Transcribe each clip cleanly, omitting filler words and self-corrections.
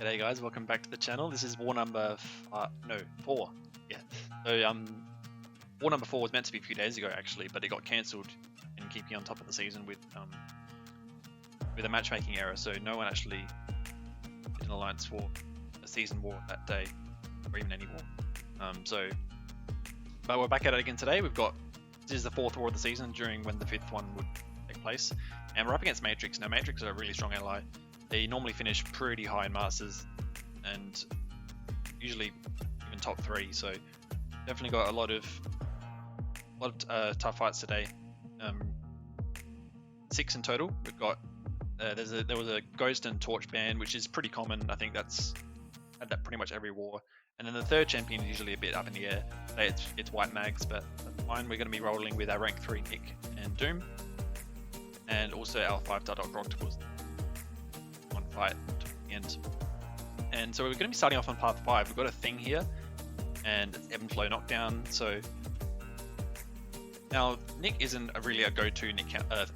G'day guys, welcome back to the channel. This is war number 4. Yeah. So war number 4 was meant to be a few days ago actually, but it got cancelled in keeping on top of the season with a matchmaking error. So no one actually did an alliance for a season war that day, or even any war. But we're back at it again today. This is the 4th war of the season during when the 5th one would take place, and we're up against Matrix. Now Matrix are a really strong ally. They normally finish pretty high in Masters and usually even top 3, so definitely got a lot of tough fights today. 6 in total. We've got there was a Ghost and Torch ban, which is pretty common. I think that's had that pretty much every war. And then the 3rd champion is usually a bit up in the air. Today it's White Mags, but that's fine. We're going to be rolling with our rank 3 Nick and Doom, and also our 5-star Dr. Octopus. One fight to the end. And so we're going to be starting off on path 5. We've got a Thing here, and it's Ebb and Flow knockdown. So now Nick isn't really a go-to Nick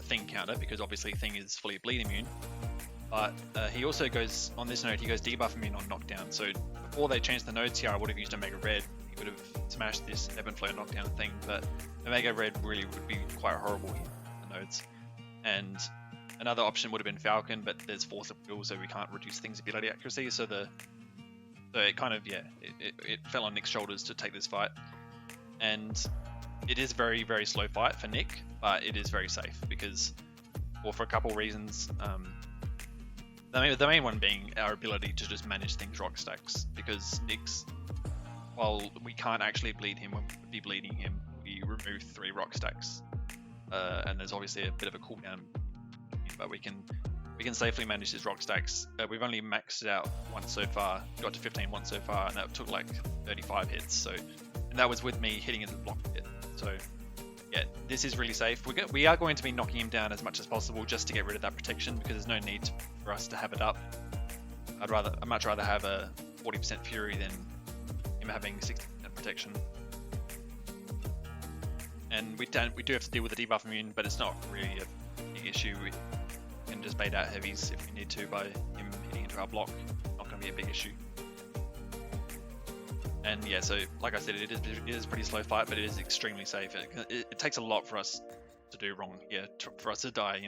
Thing counter, because obviously Thing is fully bleed immune. But he also goes, on this node, he goes debuff immune on knockdown. So before they changed the nodes here, I would have used Omega Red. He would have smashed this Ebb and Flow knockdown thing, but Omega Red really would be quite horrible here, the nodes. And another option would have been Falcon, but there's Force of Will, so we can't reduce Thing's ability accuracy. So it kind of, it fell on Nick's shoulders to take this fight. And it is a very, very slow fight for Nick, but it is very safe because, well, for a couple reasons. The main one being our ability to just manage Thing's rock stacks, because Nick's, while we can't actually bleed him when we'd be bleeding him, we remove 3 rock stacks. And there's obviously a bit of a cooldown, but we can safely manage his rock stacks. We've only maxed it out once so far, got to 15 once so far, and that took like 35 hits. So, and that was with me hitting into the block hit. So yeah, this is really safe. We are going to be knocking him down as much as possible just to get rid of that protection, because there's no need for us to have it up. I'd much rather have a 40% fury than him having 60% protection. And we do have to deal with the debuff immune, but it's not really a big issue. We can just bait out heavies if we need to by him hitting into our block. Not going to be a big issue. And yeah, so like I said, it is a pretty slow fight, but it is extremely safe. It takes a lot for us to do wrong, for us to die.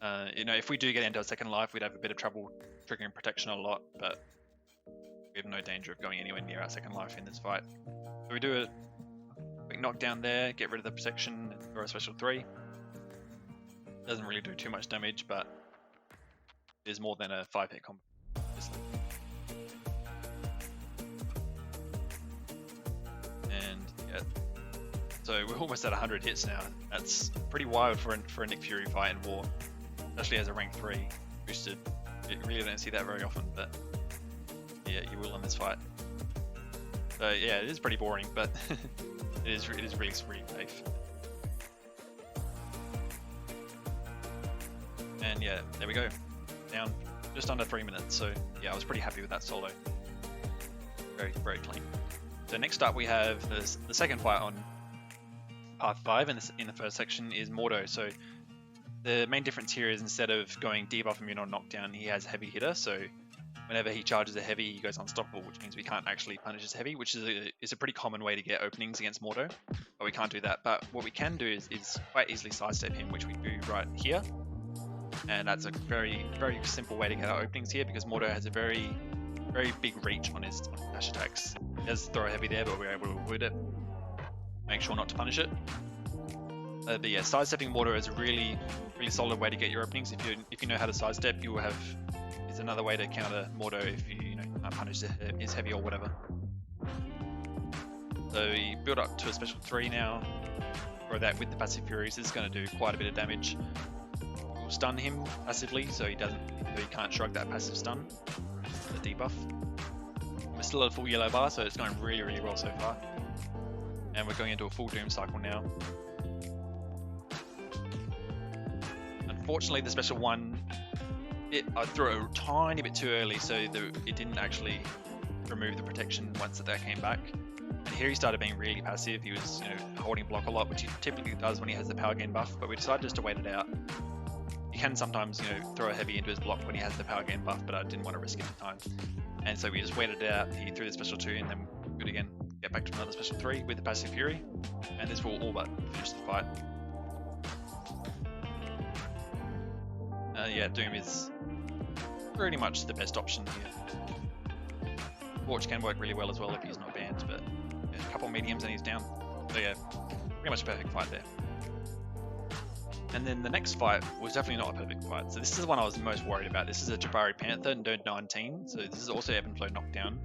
If we do get into a second life, we'd have a bit of trouble triggering protection a lot, but we have no danger of going anywhere near our second life in this fight. So we do a quick knockdown there, get rid of the protection, and throw a special 3. Doesn't really do too much damage, but it is more than a 5-hit combo, obviously. And yeah, so we're almost at 100 hits now. That's pretty wild for a Nick Fury fight in war, especially as a rank 3 boosted. You really don't see that very often, but yeah, you will in this fight. So yeah, it is pretty boring, but it is really safe. And yeah, there we go, down just under 3 minutes. So yeah, I was pretty happy with that solo. Very, very clean. So next up we have the second fight on path 5, and in the first section is Mordo. So the main difference here is, instead of going debuff immune on knockdown, he has heavy hitter. So whenever he charges a heavy, he goes unstoppable, which means we can't actually punish his heavy, which is a pretty common way to get openings against Mordo. But we can't do that. But what we can do is quite easily sidestep him, which we do right here. And that's a very, very simple way to get our openings here, because Mordo has a very, very big reach on his dash attacks. He does throw a heavy there, but we're able to avoid it. Make sure not to punish it. But yeah, sidestepping Mordo is a really, really solid way to get your openings. If you know how to sidestep, you will have. It's another way to counter Mordo if you can't punish his heavy or whatever. So we build up to a special 3 now. Throw that with the passive furies. This is going to do quite a bit of damage. We'll stun him passively, so he can't shrug that passive stun. The debuff. We're still at a full yellow bar, so it's going really, really well so far. And we're going into a full Doom cycle now. Unfortunately, the special 1, I threw it a tiny bit too early, so it didn't actually remove the protection once that came back. And here he started being really passive. He was holding block a lot, which he typically does when he has the power gain buff, but we decided just to wait it out. can sometimes, throw a heavy into his block when he has the power game buff, but I didn't want to risk it at the time. And so we just waited it out. He threw the special 2 and then good again. Get back to another special 3 with the passive fury. And this will all but finish the fight. Yeah, Doom is pretty much the best option here. Torch can work really well as well if he's not banned, but yeah, a couple of mediums and he's down. So yeah, pretty much a perfect fight there. And then the next fight was definitely not a perfect fight. So this is the one I was most worried about. This is a Jabari Panther, node 19. So this is also ebb and flow knockdown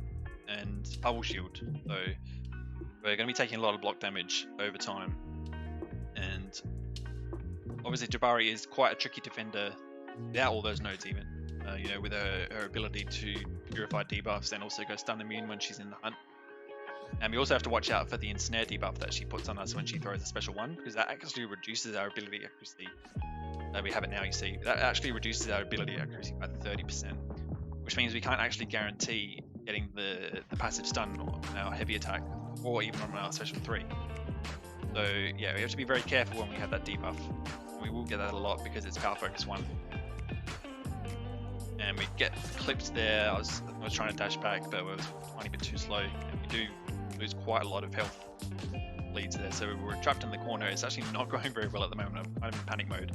and bubble shield. So we're going to be taking a lot of block damage over time. And obviously Jabari is quite a tricky defender without all those nodes even. With her ability to purify debuffs and also go stun immune when she's in the hunt. And we also have to watch out for the ensnare debuff that she puts on us when she throws a special 1, because that actually reduces our ability accuracy. We have it now, you see. That actually reduces our ability accuracy by 30%, which means we can't actually guarantee getting the passive stun on our heavy attack or even on our special 3. So yeah, we have to be very careful when we have that debuff. We will get that a lot because it's power focus 1. And we get clipped there. I was trying to dash back, but it was a tiny bit too slow. And we do lose quite a lot of health leads there. So we're trapped in the corner. It's actually not going very well at the moment. I'm in panic mode.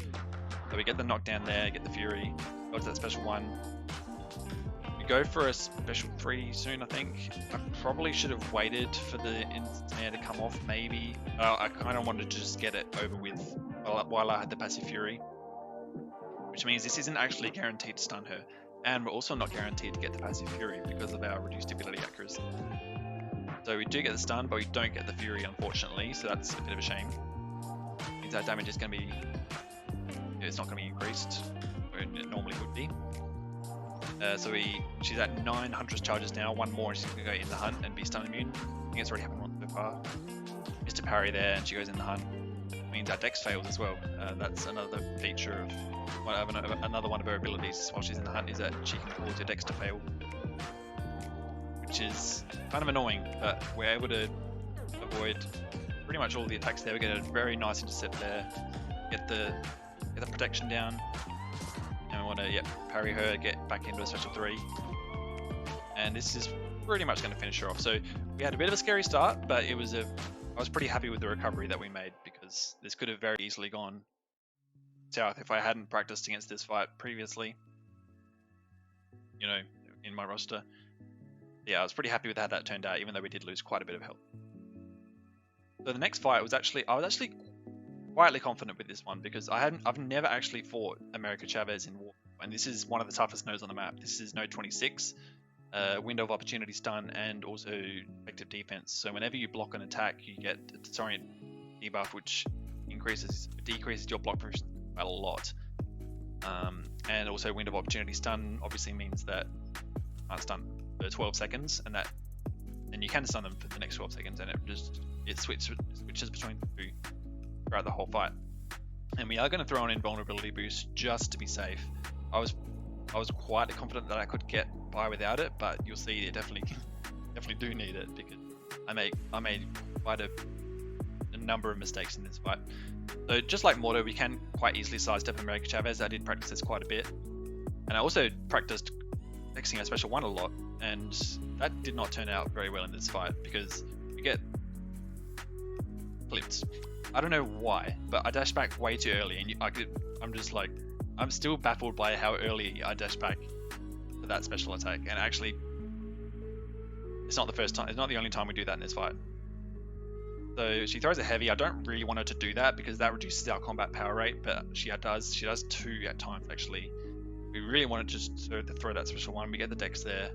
So we get the knockdown there, get the fury, go to that special 1. We go for a special 3 soon, I think. I probably should have waited for the ensnare to come off, maybe. I kind of wanted to just get it over with while I had the passive fury. Which means this isn't actually guaranteed to stun her. And we're also not guaranteed to get the passive fury because of our reduced ability accuracy. So we do get the stun, but we don't get the fury, unfortunately. So that's a bit of a shame. It means our damage is going to be... It's not going to be increased, where it normally would be. She's at 9 Huntress charges now. 1 more and she's going to go in the hunt and be stun immune. I think it's already happened once so far. Missed a parry there and she goes in the hunt. It means our dex fails as well. That's another feature of another one of her abilities while she's in the hunt, is that she can cause your dex to fail. Which is kind of annoying, but we're able to avoid pretty much all the attacks there. We get a very nice intercept there. Get the protection down. And we want to parry her, get back into a special 3. And this is pretty much going to finish her off. So we had a bit of a scary start, but I was pretty happy with the recovery that we made, because this could have very easily gone south if I hadn't practiced against this fight previously, in my roster. Yeah, I was pretty happy with how that turned out, even though we did lose quite a bit of health. So the next fight I was actually quietly confident with this one, because I've never actually fought America Chavez in war, and this is one of the toughest nodes on the map. This is node 26, window of opportunity stun, and also effective defense. So whenever you block an attack, you get a disorient debuff, which decreases your block position by a lot. And also window of opportunity stun obviously means that you can't stun for 12 seconds, and you can stun them for the next 12 seconds, and it switches between the 2 throughout the whole fight. And we are going to throw an invulnerability boost just to be safe. I was quite confident that I could get by without it, but you'll see it definitely do need it, because I made quite a number of mistakes in this fight. So just like Mordo, we can quite easily sidestep America Chavez. I did practice this quite a bit, and I also practiced fixing a special 1 a lot, and that did not turn out very well in this fight, because we get clipped. I don't know why, but I dashed back way too early, and I'm still baffled by how early I dashed back for that special attack. And actually, it's not the only time we do that in this fight. So she throws a heavy. I don't really want her to do that, because that reduces our combat power rate, but she does 2 at times actually. We really wanted to throw that special 1. We get the dex there.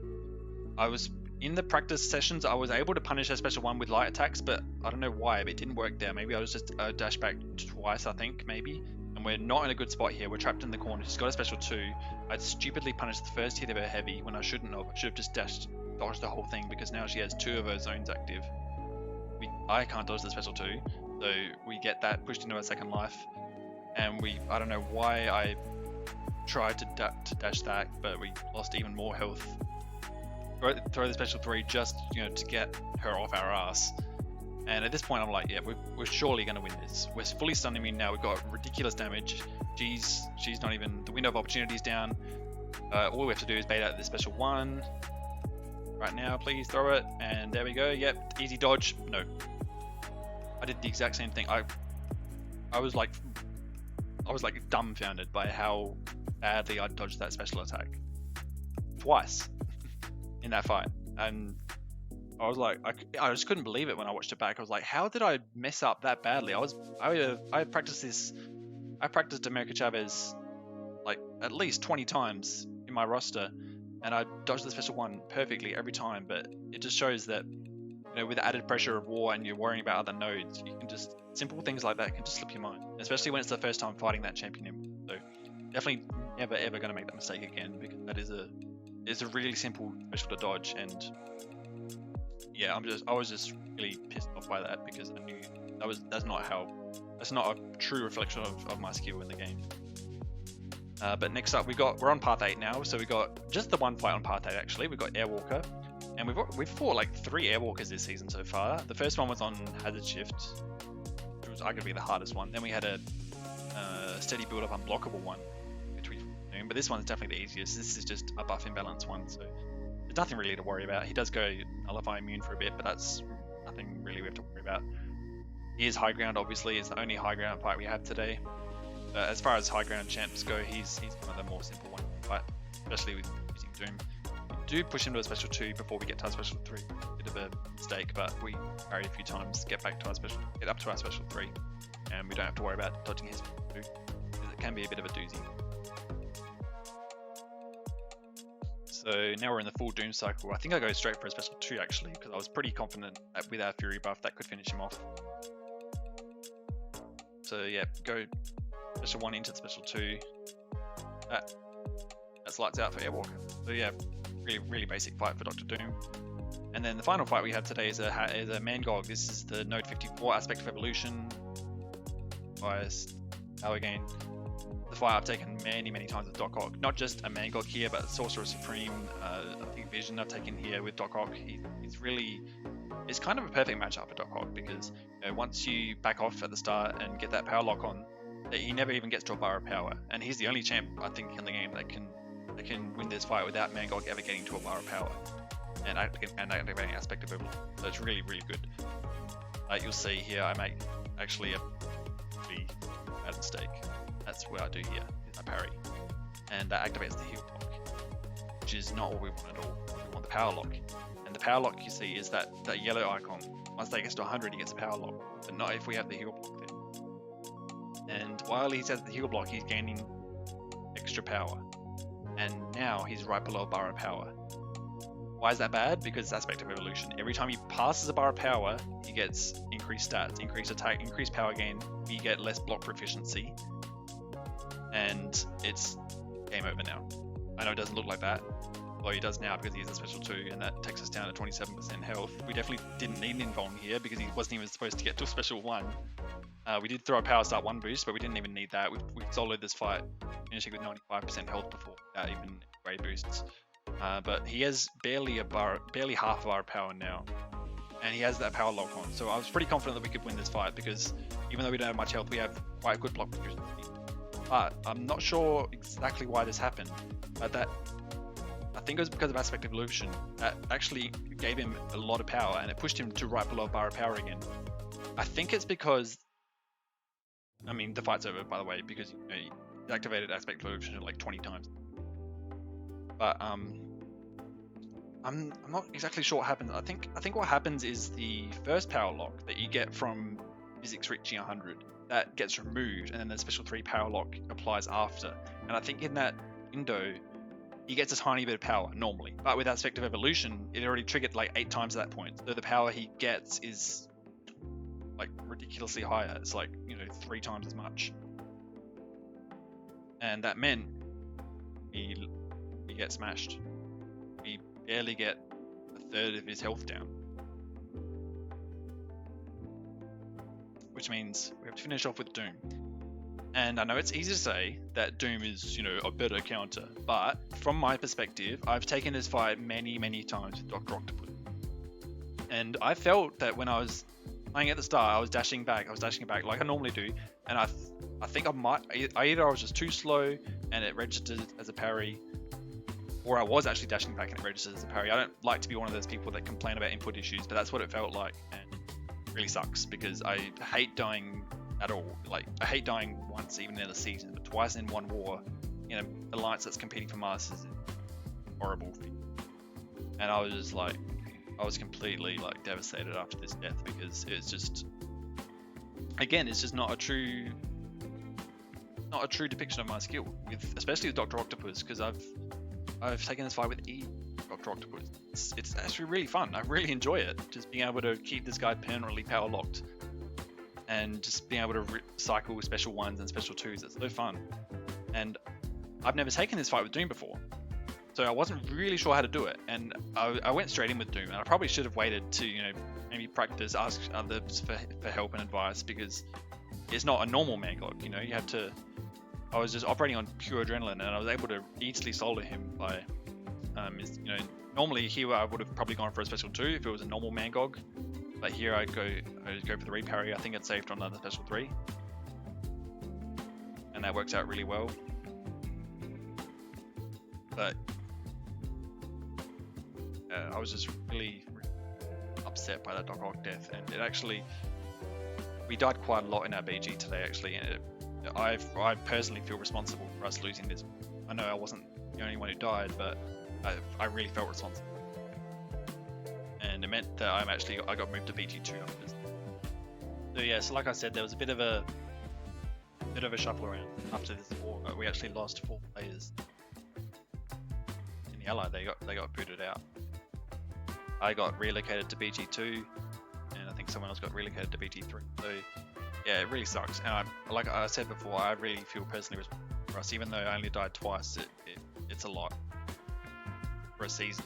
In the practice sessions, I was able to punish her special 1 with light attacks, but I don't know why, but it didn't work there. Maybe I was just dash back twice, I think, maybe. And we're not in a good spot here. We're trapped in the corner. She's got a special 2. I'd stupidly punished the first hit of her heavy when I shouldn't have. I should have just dodged the whole thing, because now she has 2 of her zones active. I can't dodge the special 2, so we get that pushed into our second life. And I don't know why I tried to dash that, but we lost even more health. Throw the special 3 just to get her off our ass. And at this point, I'm like, yeah, we're surely going to win this. We're fully stun immune now. We've got ridiculous damage. She's not even, the window of opportunity is down. All we have to do is bait out the special one. Right now, please throw it. And there we go. Yep, easy dodge. No. I did the exact same thing. I was like dumbfounded by how badly I dodged that special attack. Twice in that fight. And I was like, I just couldn't believe it when I watched it back. I was like, how did I mess up that badly? I practiced this. I practiced America Chavez like at least 20 times in my roster, and I dodged the special one perfectly every time. But it just shows that, you know, with the added pressure of war and you're worrying about other nodes, you can just, simple things like that can just slip your mind, especially when it's the first time fighting that champion. So definitely never ever going to make that mistake again, because that is a really simple special to dodge. And yeah, I was just really pissed off by that, because I knew that's not a true reflection of my skill in the game. But next up, we're on path 8 now, so we got just the one fight on path 8 actually. We've got Airwalker, and we've fought like 3 Airwalkers this season so far. The first one was on Hazard Shift, which was arguably the hardest one. Then we had a steady build up unblockable one, which we doing, but this one's definitely the easiest. This is just a buff imbalance one, so there's nothing really to worry about. He does go nullify immune for a bit, but that's nothing really we have to worry about. He is high ground, obviously. It's the only high ground fight we have today. As far as high ground champs go, he's one of the more simple ones to fight, especially with using Doom. We do push him to a special 2 before we get to our special 3. Bit of a mistake, but we parry a few times, get up to our special 3, and we don't have to worry about dodging his special 2, because it can be a bit of a doozy. So now we're in the full Doom cycle. I think I go straight for a special 2 actually, because I was pretty confident that with our Fury buff that could finish him off. So yeah, go special 1 into the special 2. That's lights out for Airwalker. So yeah, really basic fight for Dr. Doom. And then the final fight we have today is a Mangog. This is the Node 54 aspect of evolution. Biased power gain. The fight I've taken many times with Doc Ock. Not just a Mangog here, but Sorcerer Supreme. I think Vision I've taken here with Doc Ock. It's kind of a perfect matchup for Doc Ock, because, you know, once you back off at the start and get that power lock on, he never even gets to a bar of power, and he's the only champ I think in the game that can win this fight without Mangog ever getting to a bar of power and activating aspect of evolution. So it's really good. You'll see here I make actually a pretty bad mistake. That's what I do here, is I parry, and that activates the heal block, which is not what we want at all. We want the power lock. And the power lock, you see, is that yellow icon. Once that gets to 100, he gets a power lock, but not if we have the heal block there. And while he's at the heal block, he's gaining extra power. And now he's right below a bar of power. Why is that bad? Because it's aspect of evolution. Every time he passes a bar of power, he gets increased stats, increased attack, increased power gain. We get less block proficiency. And it's game over now. I know it doesn't look like that. Well, he does now because he has a special 2, and that takes us down to 27% health. We definitely didn't need an invuln here because he wasn't even supposed to get to a special 1. We did throw a power start 1 boost, but we didn't even need that. We soloed this fight, finishing with 95% health before without even grade boosts. But he has barely half of our power now, and he has that power lock on. So I was pretty confident that we could win this fight, because even though we don't have much health, we have quite good block proficiency. But I'm not sure exactly why this happened. I think it was because of aspect evolution. That actually gave him a lot of power, and it pushed him to right below a bar of power again. I think it's because, I mean, the fight's over, by the way, because, you know, he activated aspect evolution like 20 times. But I'm not exactly sure what happened. I think what happens is the first power lock that you get from physics reaching 100, that gets removed, and then the special 3 power lock applies after. And I think in that window, he gets a tiny bit of power normally, but with aspect of evolution, it already triggered like 8 times at that point. So the power he gets is like ridiculously higher. It's like, you know, 3 times as much. And that meant he gets smashed. We barely get a third of his health down. Which means we have to finish off with Doom. And I know it's easy to say that Doom is, you know, a better counter, but from my perspective, I've taken this fight many times with Dr. Octopus. And I felt that when I was playing at the start, I was dashing back like I normally do, and I think either I was just too slow and it registered as a parry, or I was actually dashing back and it registered as a parry. I don't like to be one of those people that complain about input issues, but that's what it felt like, and it really sucks because I hate dying at all. Like, I hate dying once even in a season, but twice in one war in an alliance that's competing for Masters is horrible thing. And I was just like, I was completely like devastated after this death because it's just, again, it's just not a true depiction of my skill, with especially with Dr. Octopus, because I've taken this fight with Dr. Octopus. It's actually really fun. I really enjoy it, just being able to keep this guy permanently power locked and just being able to cycle special 1s and special 2s. It's so fun. And I've never taken this fight with Doom before, so I wasn't really sure how to do it, and I went straight in with Doom, and I probably should have waited to, maybe practice, ask others for help and advice, because it's not a normal Mangog, you have to. I was just operating on pure adrenaline, and I was able to easily solo him by, normally here I would have probably gone for a special 2 if it was a normal Mangog, but here I go for the reparry. I think it's saved on another special 3, and that works out really well. But I was just really upset by that Doc Ock death, and it actually, we died quite a lot in our BG today actually, and I personally feel responsible for us losing this. I know I wasn't the only one who died, but I really felt responsible, and it meant that I got moved to BG2 after this. So yeah, so like I said, there was a bit of a shuffle around after this war. We actually lost 4 players in the ally. They got booted out. I got relocated to BG2, and I think someone else got relocated to BG3. So yeah, it really sucks. And like I said before, I really feel personally responsible for us, even though I only died twice. It's a lot for a season,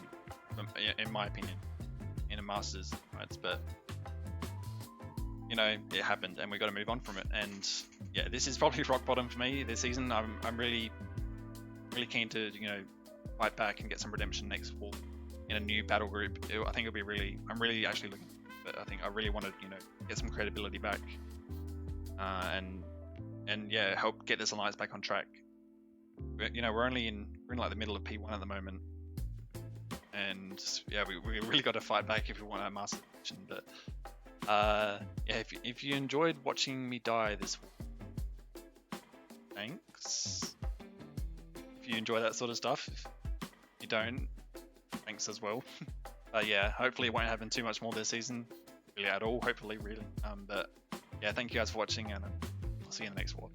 in my opinion, in a Masters, right? But it happened, and we got to move on from it. And yeah, this is probably rock bottom for me this season. I'm really keen to fight back and get some redemption next fall in a new battle group. I think it'll be really. I'm really actually looking. But I think I really want to get some credibility back, and yeah, help get this alliance back on track. We're in like the middle of P1 at the moment, and yeah, we really got to fight back if we want our master position. But yeah, if you enjoyed watching me die this week, thanks. If you enjoy that sort of stuff, if you don't, thanks as well. Yeah, hopefully it won't happen too much more this season, really at all. Hopefully, really. But yeah, thank you guys for watching, and I'll see you in the next one.